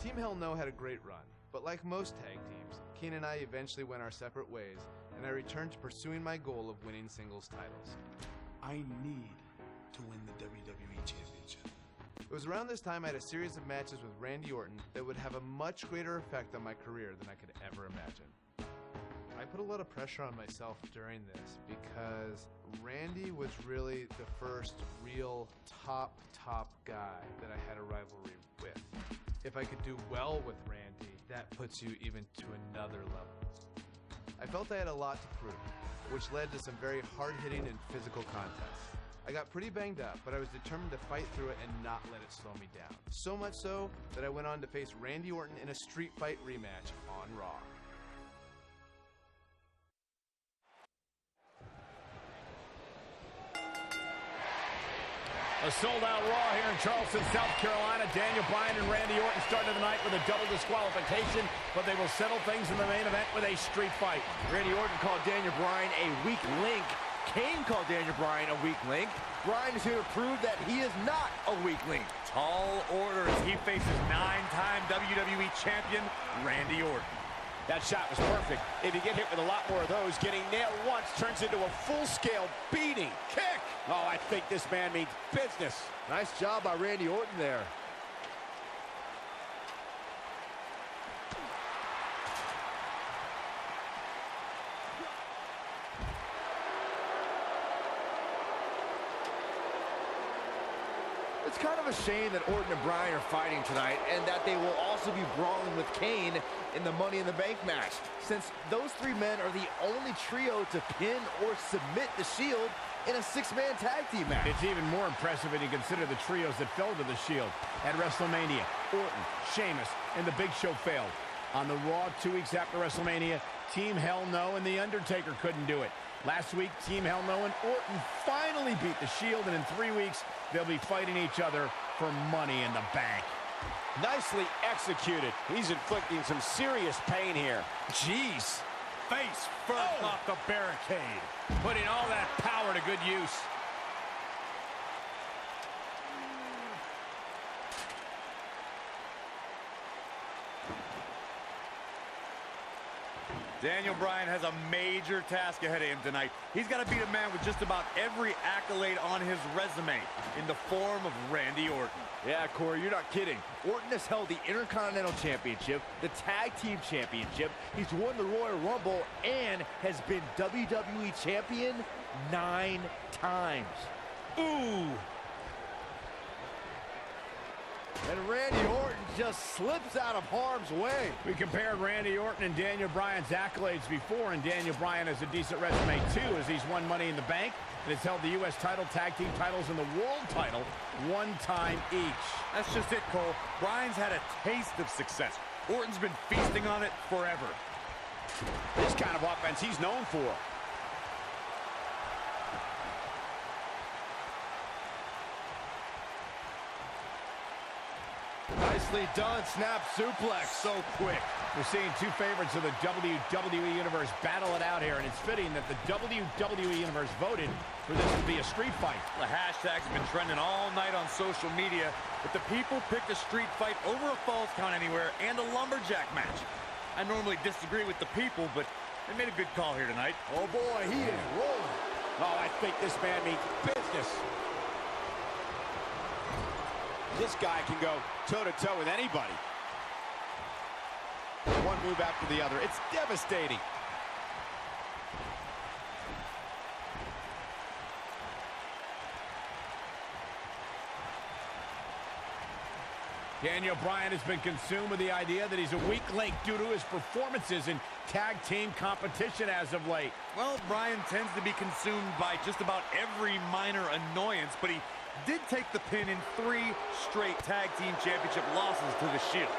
Team Hell No had a great run, but like most tag teams, Kane and I eventually went our separate ways, and I returned to pursuing my goal of winning singles titles. I need to win the WWE Championship. It was around this time I had a series of matches with Randy Orton that would have a much greater effect on my career than I could ever imagine. I put a lot of pressure on myself during this because Randy was really the first real top guy that I had a rivalry with. If I could do well with Randy, that puts you even to another level. I felt I had a lot to prove, which led to some very hard-hitting and physical contests. I got pretty banged up, but I was determined to fight through it and not let it slow me down. So much so that I went on to face Randy Orton in a street fight rematch on Raw. A sold-out Raw here in Charleston, South Carolina. Daniel Bryan and Randy Orton started the night with a double disqualification, but they will settle things in the main event with a street fight. Randy Orton called Daniel Bryan a weak link. Kane called Daniel Bryan a weak link. Bryan is here to prove that he is not a weak link. Tall order as he faces 9-time WWE champion Randy Orton. That shot was perfect. If you get hit with a lot more of those, getting nailed once turns into a full-scale beating. Kick! Oh, I think this man means business. Nice job by Randy Orton there. It's kind of a shame that Orton and Bryan are fighting tonight and that they will also be brawling with Kane in the Money in the Bank match, since those three men are the only trio to pin or submit the Shield in a six-man tag team match. It's even more impressive when you consider the trios that fell to the Shield. At WrestleMania, Orton, Sheamus, and The Big Show failed. On the Raw 2 weeks after WrestleMania, Team Hell No and The Undertaker couldn't do it. Last week, Team Hell No and Orton finally beat the Shield, and in 3 weeks, they'll be fighting each other for Money in the Bank. Nicely executed. He's inflicting some serious pain here. Jeez. Face first off the barricade. Putting all that power to good use. Daniel Bryan has a major task ahead of him tonight. He's got to beat a man with just about every accolade on his resume in the form of Randy Orton. Yeah, Corey, you're not kidding. Orton has held the Intercontinental Championship, the Tag Team Championship, he's won the Royal Rumble, and has been WWE Champion 9 times. Ooh! And Randy Orton just slips out of harm's way. We compared Randy Orton and Daniel Bryan's accolades before, and Daniel Bryan has a decent resume too, as he's won Money in the Bank and has held the U.S. title, tag team titles, and the world title 1 time each. That's just it, Cole. Bryan's had a taste of success. Orton's been feasting on it forever. This kind of offense he's known for. Nicely done, snap suplex. So quick. We're seeing two favorites of the WWE Universe battle it out here, and it's fitting that the WWE Universe voted for this to be a street fight. The hashtags have been trending all night on social media, but the people picked a street fight over a Falls Count Anywhere and a lumberjack match. I normally disagree with the people, but they made a good call here tonight. Oh boy, he is rolling. Oh, I think this man means business. This guy can go toe-to-toe with anybody. One move after the other. It's devastating. Daniel Bryan has been consumed with the idea that he's a weak link due to his performances in tag team competition as of late. Well, Bryan tends to be consumed by just about every minor annoyance, but he did take the pin in 3 straight tag team championship losses to the Shield.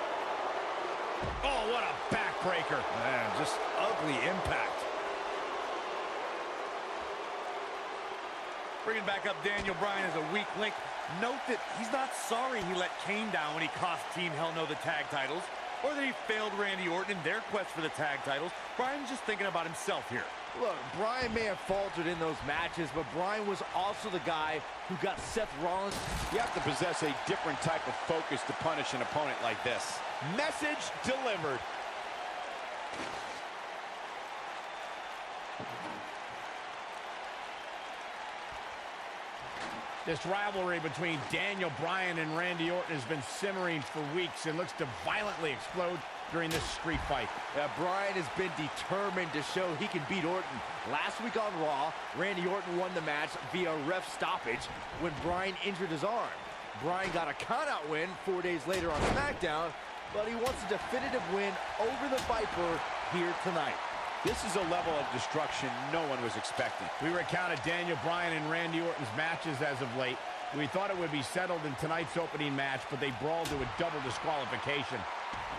Oh, what a backbreaker. Man, just ugly impact. Bringing back up Daniel Bryan as a weak link. Note that he's not sorry he let Kane down when he cost Team Hell No the tag titles, or that he failed Randy Orton in their quest for the tag titles. Bryan's just thinking about himself here. Look, Bryan may have faltered in those matches, but Bryan was also the guy who got Seth Rollins. You have to possess a different type of focus to punish an opponent like this. Message delivered. This rivalry between Daniel Bryan and Randy Orton has been simmering for weeks and looks to violently explode during this street fight. Bryan has been determined to show he can beat Orton. Last week on Raw, Randy Orton won the match via ref stoppage when Bryan injured his arm. Bryan got a countout win 4 days later on SmackDown, but he wants a definitive win over the Viper here tonight. This is a level of destruction no one was expecting. We recounted Daniel Bryan and Randy Orton's matches as of late. We thought it would be settled in tonight's opening match, but they brawled to a double disqualification.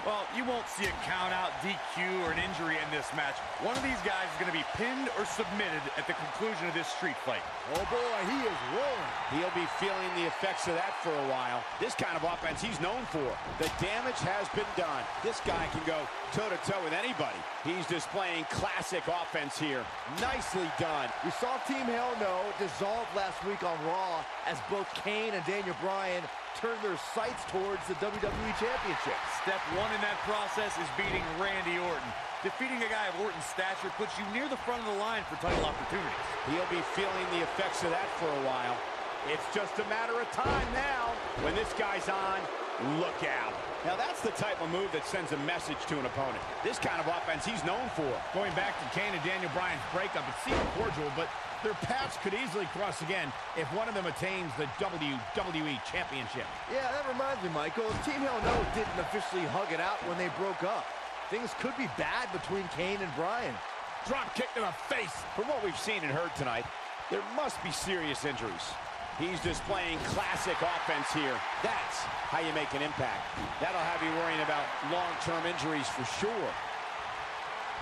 Well, you won't see a count-out, DQ, or an injury in this match. One of these guys is going to be pinned or submitted at the conclusion of this street fight. Oh boy, he is rolling. He'll be feeling the effects of that for a while. This kind of offense he's known for. The damage has been done. This guy can go toe-to-toe with anybody. He's displaying classic offense here. Nicely done. We saw Team Hell No dissolve last week on Raw as both Kane and Daniel Bryan turned their sights towards the WWE Championship. Step one in that process is beating Randy Orton. Defeating a guy of Orton's stature puts you near the front of the line for title opportunities. He'll be feeling the effects of that for a while. It's just a matter of time now. When this guy's on, look out. Now that's the type of move that sends a message to an opponent. This kind of offense he's known for. Going back to Kane and Daniel Bryan's breakup, it seemed cordial, but their paths could easily cross again if one of them attains the WWE Championship. Yeah, that reminds me, Michael. If Team Hell No didn't officially hug it out when they broke up, things could be bad between Kane and Bryan. Drop kick to the face. From what we've seen and heard tonight, there must be serious injuries. He's displaying classic offense here. That's how you make an impact. That'll have you worrying about long-term injuries for sure.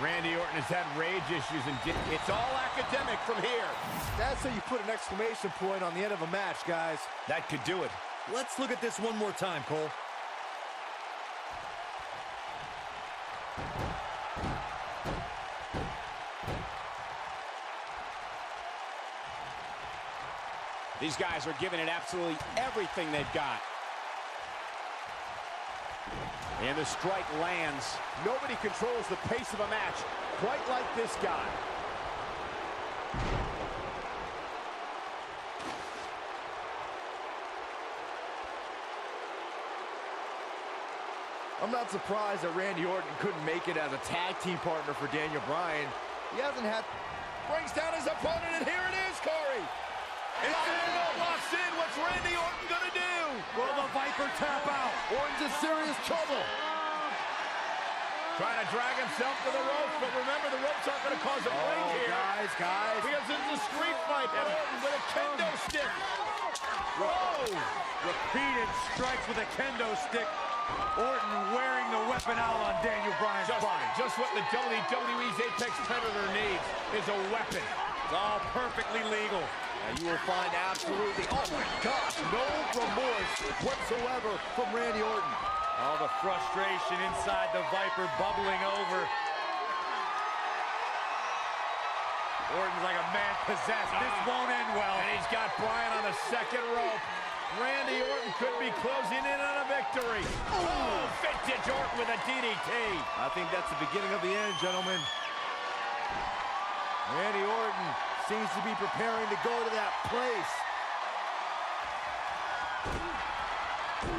Randy Orton has had rage issues, and it's all academic from here. That's how you put an exclamation point on the end of a match, guys. That could do it. Let's look at this one more time, Cole. These guys are giving it absolutely everything they've got. And the strike lands. Nobody controls the pace of a match quite like this guy. I'm not surprised that Randy Orton couldn't make it as a tag team partner for Daniel Bryan. He hasn't had... Brings down his opponent, and here it is, Corey. Locks in. What's Randy Orton gonna do? Will the Viper tap out? Orton's in serious trouble. Trying to drag himself to the ropes, but remember, the ropes aren't going to cause a break here. Guys. Because it's a street fight, and Orton with a kendo stick. Whoa! Repeated strikes with a kendo stick. Orton wearing the weapon out on Daniel Bryan's body. Just what the WWE's Apex Predator needs is a weapon. It's all perfectly legal. And you will find absolutely, oh my gosh, no remorse whatsoever from Randy Orton. All the frustration inside the Viper bubbling over. Orton's like a man possessed. This won't end well. And he's got Bryan on the second rope. Randy Orton could be closing in on a victory. Oh, vintage Orton with a DDT. I think that's the beginning of the end, gentlemen. Randy Orton seems to be preparing to go to that place.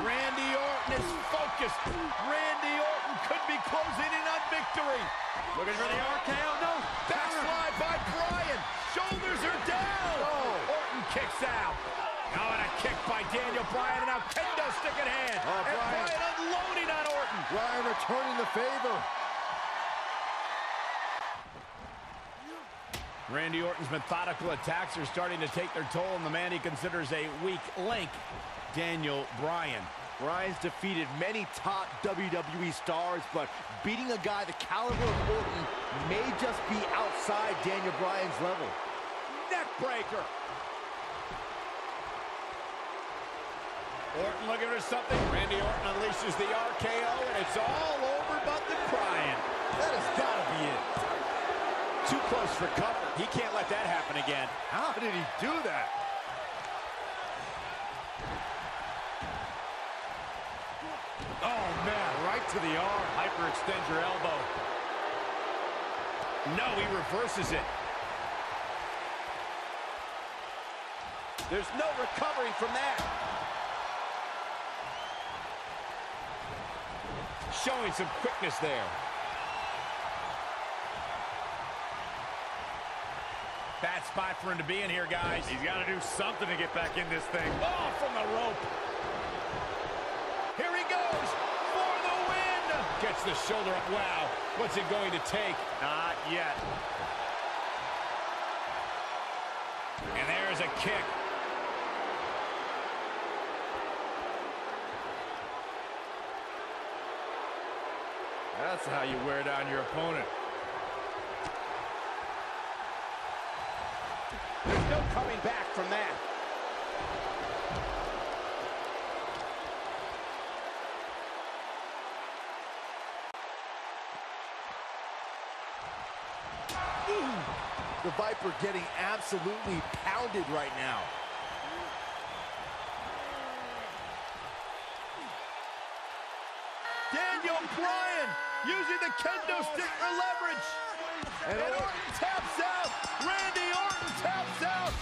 Randy Orton is focused. Randy Orton could be closing in on victory. Looking for the RKO. No. Backslide by Bryan. Shoulders are down. Oh. Orton kicks out. Now and a kick by Daniel Bryan, and now kendo stick in hand. And Bryan unloading on Orton. Bryan returning the favor. Randy Orton's methodical attacks are starting to take their toll on the man he considers a weak link, Daniel Bryan. Bryan's defeated many top WWE stars, but beating a guy the caliber of Orton may just be outside Daniel Bryan's level. Neckbreaker. Orton looking for something. Randy Orton unleashes the RKO, and it's all over but the Bryan. That has got to be it. too close for comfort. He can't let that happen again. How did he do that? Oh, man, right to the arm. Hyperextend your elbow. No, he reverses it. There's no recovering from that. Showing some quickness there. Bad spot for him to be in here, guys. He's got to do something to get back in this thing. Oh, from the rope. Here he goes for the win. Gets the shoulder up. Wow. What's it going to take? Not yet. And there's a kick. That's how you wear down your opponent. There's no coming back from that. The Viper getting absolutely pounded right now. Daniel Bryan using the kendo stick for leverage. And Orton taps out. Randy Orton taps out.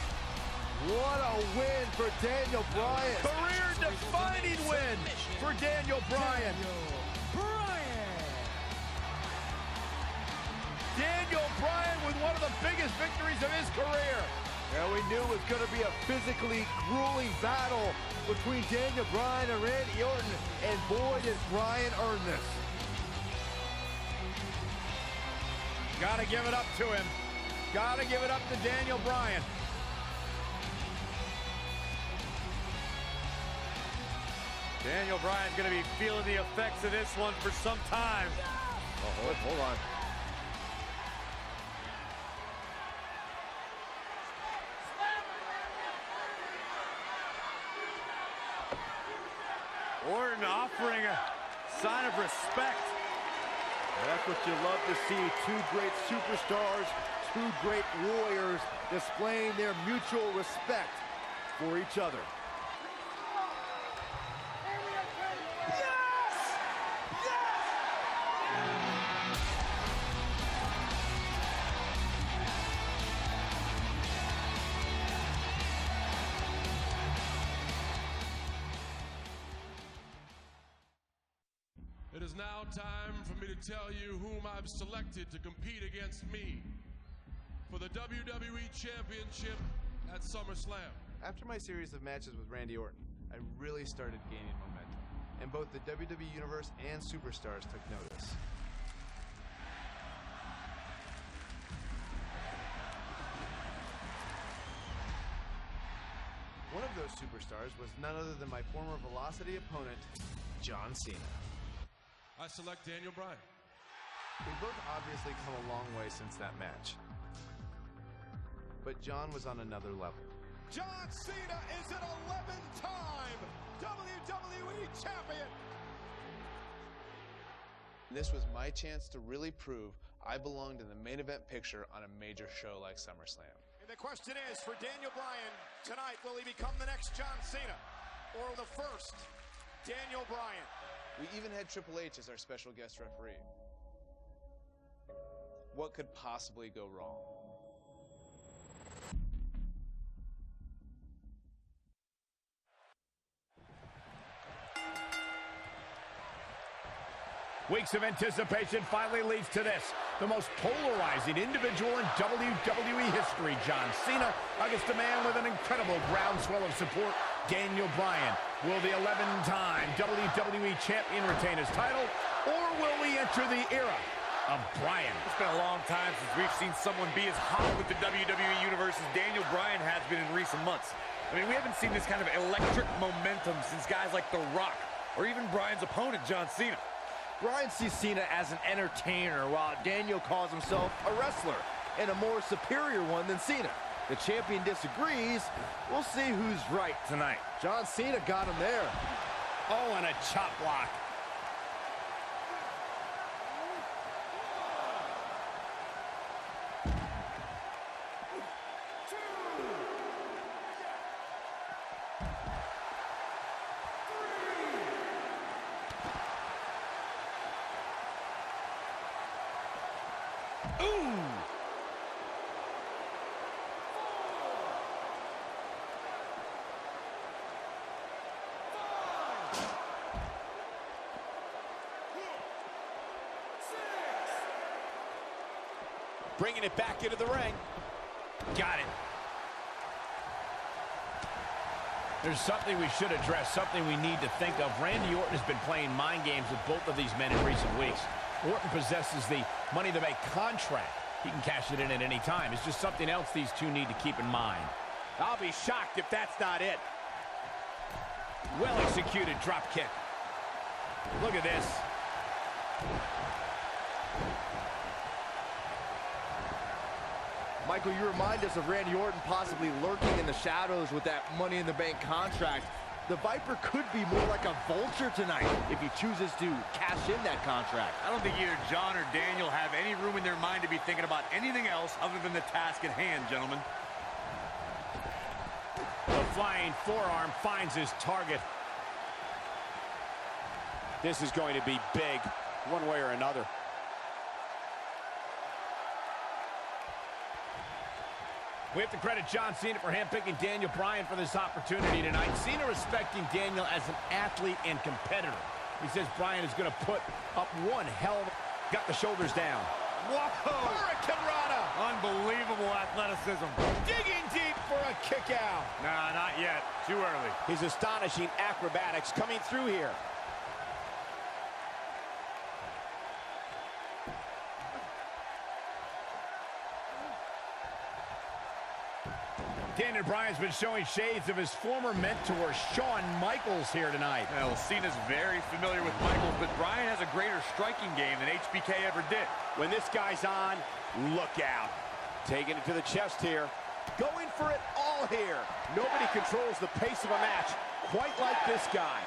What a win for Daniel Bryan. Career-defining win for Daniel Bryan. Daniel Bryan with one of the biggest victories of his career. And we knew it was going to be a physically grueling battle between Daniel Bryan and Randy Orton, and boy, did Bryan earn this. Gotta give it up to him. Gotta give it up to Daniel Bryan. Daniel Bryan's going to be feeling the effects of this one for some time. Oh, hold on. Orton offering a sign of respect. That's what you love to see. Two great superstars, two great warriors displaying their mutual respect for each other. It is now time for me to tell you whom I've selected to compete against me for the WWE Championship at SummerSlam. After my series of matches with Randy Orton, I really started gaining momentum, and both the WWE Universe and Superstars took notice. One of those superstars was none other than my former Velocity opponent, John Cena. I select Daniel Bryan. We both obviously come a long way since that match. But John was on another level. John Cena is an 11-time WWE Champion. This was my chance to really prove I belonged in the main event picture on a major show like SummerSlam. And the question is, for Daniel Bryan, tonight, will he become the next John Cena? Or the first Daniel Bryan? We even had Triple H as our special guest referee. What could possibly go wrong? Weeks of anticipation finally leads to this. The most polarizing individual in WWE history, John Cena, against a man with an incredible groundswell of support, Daniel Bryan. Will the 11-time WWE Champion retain his title, or will we enter the era of Bryan? It's been a long time since we've seen someone be as hot with the WWE Universe as Daniel Bryan has been in recent months. I mean, we haven't seen this kind of electric momentum since guys like The Rock, or even Bryan's opponent, John Cena. Bryan sees Cena as an entertainer, while Daniel calls himself a wrestler, and a more superior one than Cena. The champion disagrees. We'll see who's right tonight. John Cena got him there. Oh, and a chop block. Ooh! Bringing it back into the ring. Got it. There's something we should address, something we need to think of. Randy Orton has been playing mind games with both of these men in recent weeks. Orton possesses the Money in the Bank contract. He can cash it in at any time. It's just something else these two need to keep in mind. I'll be shocked if that's not it. Well-executed drop kick. Look at this. Michael, you remind us of Randy Orton possibly lurking in the shadows with that Money in the Bank contract. The Viper could be more like a vulture tonight if he chooses to cash in that contract. I don't think either John or Daniel have any room in their mind to be thinking about anything else other than the task at hand, gentlemen. The flying forearm finds his target. This is going to be big, one way or another. We have to credit John Cena for handpicking Daniel Bryan for this opportunity tonight. Cena respecting Daniel as an athlete and competitor. He says Bryan is going to put up one hell of a... Got the shoulders down. Whoa! Hurricane Rana! Unbelievable athleticism. Digging deep for a kick out. Nah, not yet. Too early. His astonishing acrobatics coming through here. Daniel Bryan's been showing shades of his former mentor, Shawn Michaels, here tonight. Well, Cena's very familiar with Michaels, but Bryan has a greater striking game than HBK ever did. When this guy's on, look out. Taking it to the chest here. Going for it all here. Nobody controls the pace of a match quite like this guy.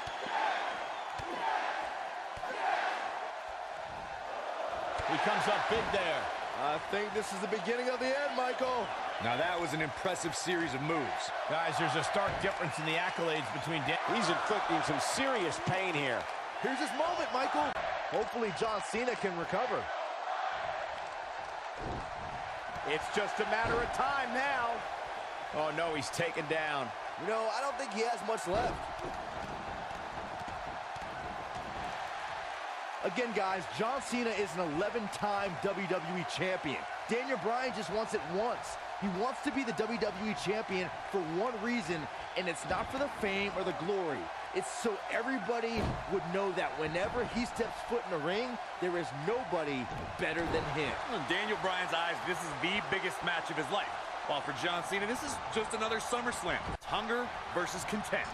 He comes up big there. I think this is the beginning of the end, Michael. Now that was an impressive series of moves. Guys, there's a stark difference in the accolades between He's inflicting some serious pain here. Here's his moment, Michael. Hopefully John Cena can recover. It's just a matter of time now. Oh, no, he's taken down. You know, I don't think he has much left. Again, guys, John Cena is an 11-time WWE champion. Daniel Bryan just wants it once. He wants to be the WWE champion for one reason, and it's not for the fame or the glory. It's so everybody would know that whenever he steps foot in the ring, there is nobody better than him. In Daniel Bryan's eyes, this is the biggest match of his life. While for John Cena, this is just another SummerSlam. It's hunger versus content.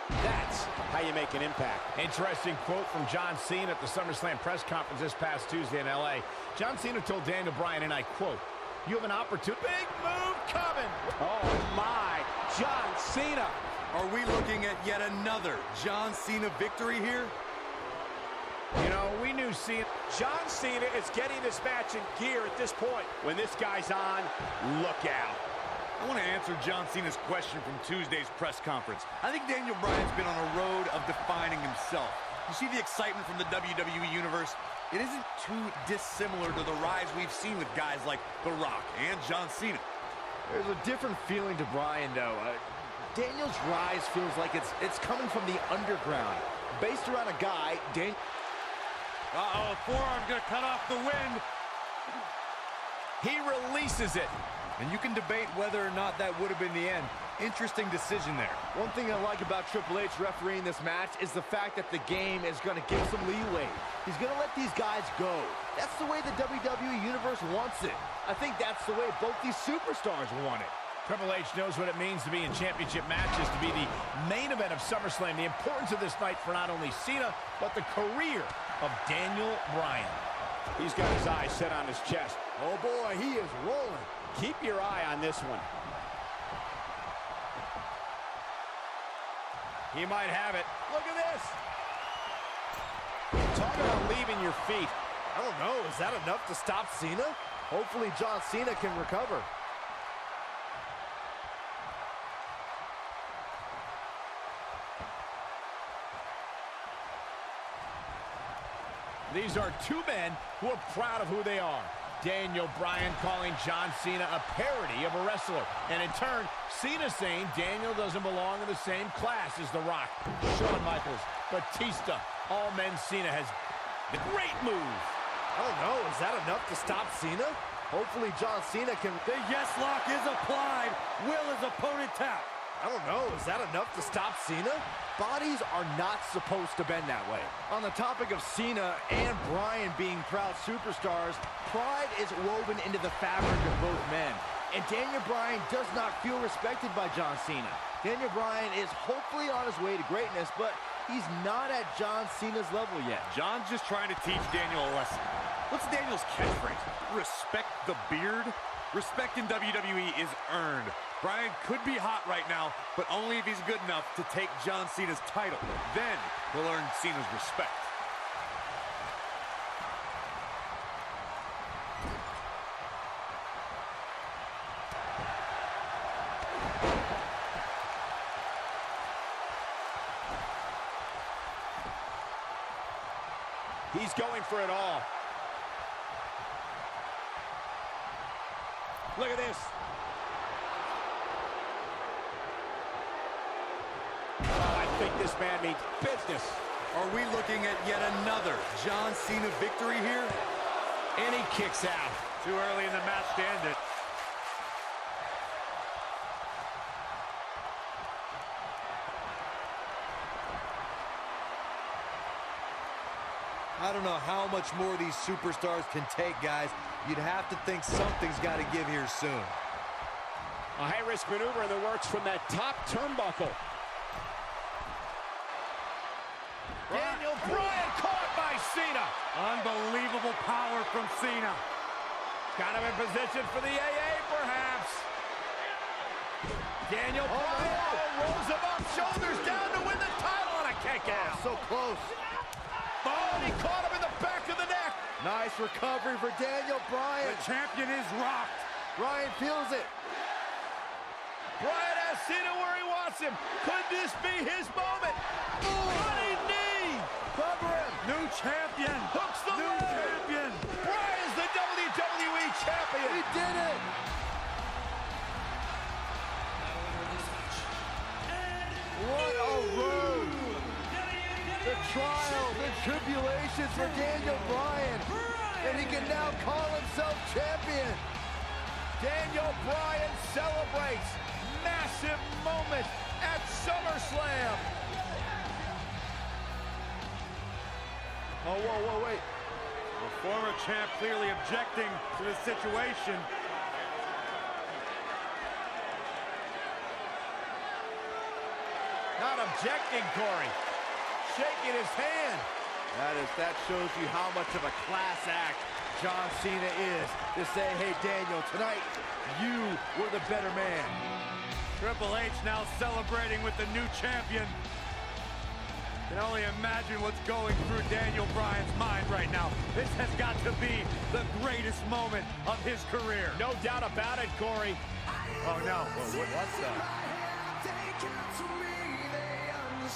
That's how you make an impact. Interesting quote from John Cena at the SummerSlam press conference this past Tuesday in L.A. John Cena told Daniel Bryan, and I quote, "You have an opportunity." Big move coming. Oh, my. John Cena. Are we looking at yet another John Cena victory here? You know, we knew Cena. John Cena is getting this match in gear at this point. When this guy's on, look out. I want to answer John Cena's question from Tuesday's press conference. I think Daniel Bryan's been on a road of defining himself. You see the excitement from the WWE Universe? It isn't too dissimilar to the rise we've seen with guys like The Rock and John Cena. There's a different feeling to Bryan, though. Daniel's rise feels like it's coming from the underground. Based around a guy, Uh-oh, forearm gonna cut off the wind. He releases it. And you can debate whether or not that would have been the end. Interesting decision there. One thing I like about Triple H refereeing this match is the fact that the game is going to give some leeway. He's going to let these guys go. That's the way the WWE Universe wants it. I think that's the way both these superstars want it. Triple H knows what it means to be in championship matches, to be the main event of SummerSlam. The importance of this night for not only Cena, but the career of Daniel Bryan. He's got his eyes set on his chest. Oh boy, he is rolling. Keep your eye on this one. He might have it. Look at this. Talk about leaving your feet. I don't know. Is that enough to stop Cena? Hopefully John Cena can recover. These are two men who are proud of who they are. Daniel Bryan calling John Cena a parody of a wrestler. And in turn, Cena saying Daniel doesn't belong in the same class as The Rock, Shawn Michaels, Batista. All men Cena has the great move. I don't know, is that enough to stop Cena? Hopefully John Cena can... The yes lock is applied. Will his opponent tap? I don't know, is that enough to stop Cena? Bodies are not supposed to bend that way. On the topic of Cena and Bryan being proud superstars, pride is woven into the fabric of both men. And Daniel Bryan does not feel respected by John Cena. Daniel Bryan is hopefully on his way to greatness, but he's not at John Cena's level yet. John's just trying to teach Daniel a lesson. What's Daniel's catchphrase? Respect the beard? Respect in WWE is earned. Bryan could be hot right now, but only if he's good enough to take John Cena's title. Then he'll earn Cena's respect. He's going for it all. Look at this. Oh, I think this man means business. Are we looking at yet another John Cena victory here? And he kicks out. Too early in the match to end it. I don't know how much more these superstars can take, guys. You'd have to think something's got to give here soon. A high-risk maneuver in the works from that top turnbuckle. Daniel Bryan caught by Cena. Unbelievable power from Cena. Kind of in position for the AA, perhaps. Daniel Bryan rolls him up, shoulders down to win the title, and a kick out. So close. Oh, and he caught him in the back of the neck. Nice recovery for Daniel Bryan. The champion is rocked. Bryan feels it. Bryan has Cena where he wants him. Could this be his moment? Running knee. Cover him. New champion. Hooks the New leg. champion. Bryan's the WWE champion. He did it. What a road. The trial, the tribulations for Daniel Bryan. And he can now call himself champion. Daniel Bryan celebrates massive moment at SummerSlam. Oh, whoa, wait. The former champ clearly objecting to the situation. Not objecting, Corey. Shaking his hand. That shows you how much of a class act John Cena is. To say, hey, Daniel, tonight, you were the better man. Triple H now celebrating with the new champion. Can only imagine what's going through Daniel Bryan's mind right now. This has got to be the greatest moment of his career. No doubt about it, Corey. Oh, no. What's that?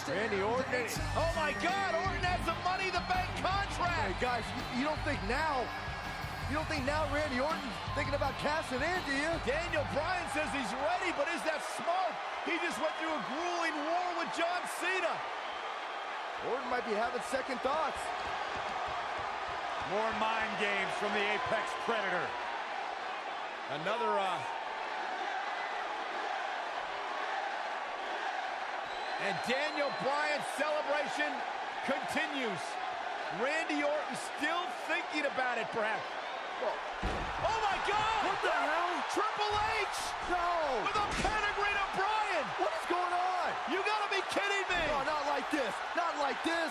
Randy Orton. Oh, my God. Orton has the Money in the Bank contract. Hey, guys, you don't think now Randy Orton thinking about cashing in, do you? Daniel Bryan says he's ready, but is that smart? He just went through a grueling war with John Cena. Orton might be having second thoughts. More mind games from the Apex Predator. Another, And Daniel Bryan's celebration continues. Randy Orton still thinking about it, perhaps. Oh, my God! What the hell? Triple H! No! With a pedigree to Bryan! What is going on? You gotta be kidding me! No, not like this. Not like this.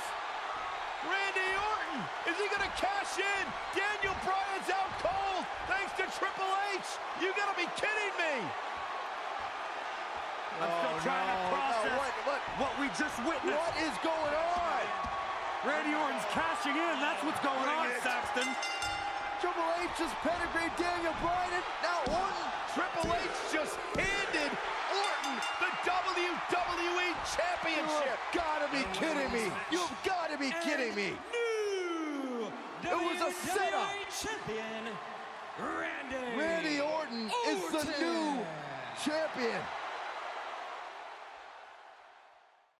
Randy Orton! Is he gonna cash in? Daniel Bryan's out cold thanks to Triple H! You gotta be kidding me! I'm still trying to process what we just witnessed. What is going on? Randy Orton's cashing in. That's what's going on, Saxton. Triple H just pedigreed Daniel Bryan. Now Orton. Triple H just handed Orton the WWE Championship. You've got to be kidding me. You've got to be kidding me. New setup. Champion, Randy Orton is the new champion.